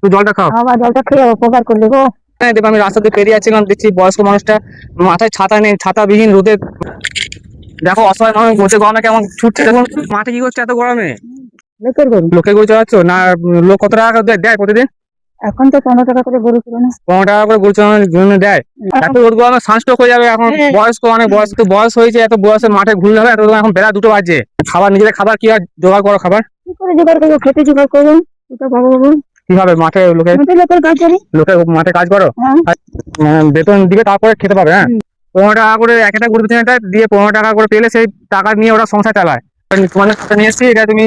তুই জলটা খাও। বাবা জলটা খেয়ে উপকার করলে গো। হ্যাঁ দেখো আমি রাস্তা দিয়ে পেরিয়ে যাচ্ছিলাম, দেখছি বয়স্ক মানুষটা মাথায় ছাতা নেই, ছাতাবিহীন রোদে, দেখো অসহায় মানুষ বসে গরমে কেমন ছুটছে, দেখুন মাঠে কি করছে এত গরমে। লোকের গরু লোকে গরু চড়াচ্ছ না? লোক কত টাকা করে দেয় প্রতিদিন? এখন তো 15 টাকা করে গরু ছিল না। 15 টাকা করে গরু চড়ানোর জন্য দেয়? এত রোদ গরমে সানস্ট্রোক হয়ে যাবে। এখন বয়স্ক, অনেক বয়স, তো বয়স হয়েছে, এত বয়সে মাঠে ঘুরলে হবে? এত এখন বেলা 2টো বাজছে। খাবার নিজেদের খাবার কি আর জোগাড় করো? খাবার কি করে জোগাড় করবো? খেতে জোগাড় করবো ওটা বাবু বাবু। কিভাবে? মাঠে লোকে, লোকের কাজ জানি। লোকে মাঠে কাজ করো, হ্যাঁ। বেতন দিবে তারপরে খেতে পাবে। হ্যাঁ, 15 টাকা করে এক একটা গরু পিছনে দেয়, দিয়ে 15 টাকা করে পেলে সেই টাকা নিয়ে ওরা সংসার চালায়। তোমাদের ছাতা নিয়ে এসছি, এটা তুমি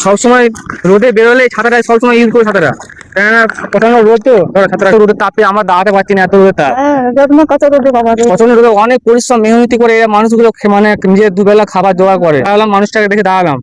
সবসময় রোদে বেরোলে এই ছাতাটা সবসময় ইউজ করো ছাতাটা, কেননা প্রচন্ড রোদ তো, ধরো ছাতাটা রোদের তাপে আমরা দাঁড়াতে পারছি না, এত রোদের তাপ। হ্যাঁ যত্ন কত করবে বাবা রে। প্রচন্ড রোদে অনেক পরিশ্রম মেহনতি করে এরা মানুষগুলো মানে নিজের দুবেলা খাবার জোগাড় করে। দাঁড়ালাম, মানুষটাকে দেখে দাঁড়ালাম,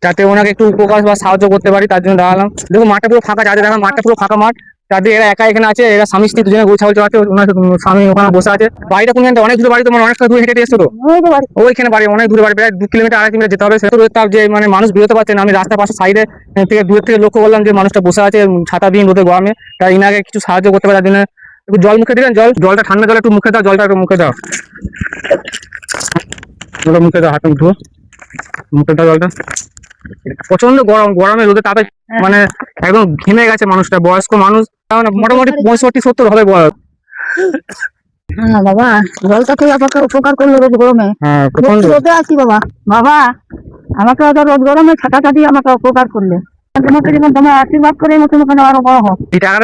যাতে ওনাকে একটু উপকার বা সাহায্য করতে পারি, তার জন্য দাঁড়ালাম। দেখো মাঠটা পুরো ফাঁকা, যাদের দেখা মাঠটা পুরো ফাঁকা মাঠ, যাদের এরা একা এখানে আছে, এরা স্বামী স্ত্রী দুজনে গরু ছাগল চড়াচ্ছে, ওনার স্বামী ওখানে বসে আছে। বাড়িটা কোনখানে? অনেক দূরে বাড়ি, তোমার অনেকটা দূরে হেঁটে এসছো তো? ওই যে বাড়ি। ওইখানে বাড়ি, অনেক দূরে বাড়ি, প্রায় 2 কিলোমিটার 2.5 কিলোমিটার যেতে হবে। সেটা তাপ যে মানে মানুষ বেরোতে পারছে না। আমি রাস্তার পাশে সাইডে থেকে দূর থেকে লক্ষ্য করলাম যে মানুষটা বসে আছে ছাতাবিহীন রোদে গরমে, তাই ইনাকে কিছু সাহায্য করতে পারে, তার জন্য একটু জল মুখে দিলেন। জলটা ঠান্ডা জল একটু মুখে দাও, জলটা একটু মুখে দাও, জলটা মুখে দাও, হাতে ধুও, মুখে দাও জলটা। প্রচন্ড গরম, গরমে রোদে তাপে মানে একদম ঘেমে গেছে মানুষটা, বয়স্ক মানুষ, মোটামুটি 65-70 হবে বয়স। হ্যাঁ বাবা জলটা খেয়ে আমাকে উপকার করলো রোদ গরমে। হ্যাঁ প্রচন্ড। রোদে আছি বাবা। বাবা আমাকে অত রোদ গরমে ছাতাটা দিয়ে আমাকে উপকার করলে। তোমাকে যেমন তোমার আশীর্বাদ করে মতো আরো বড় হোক। এই টাকাটা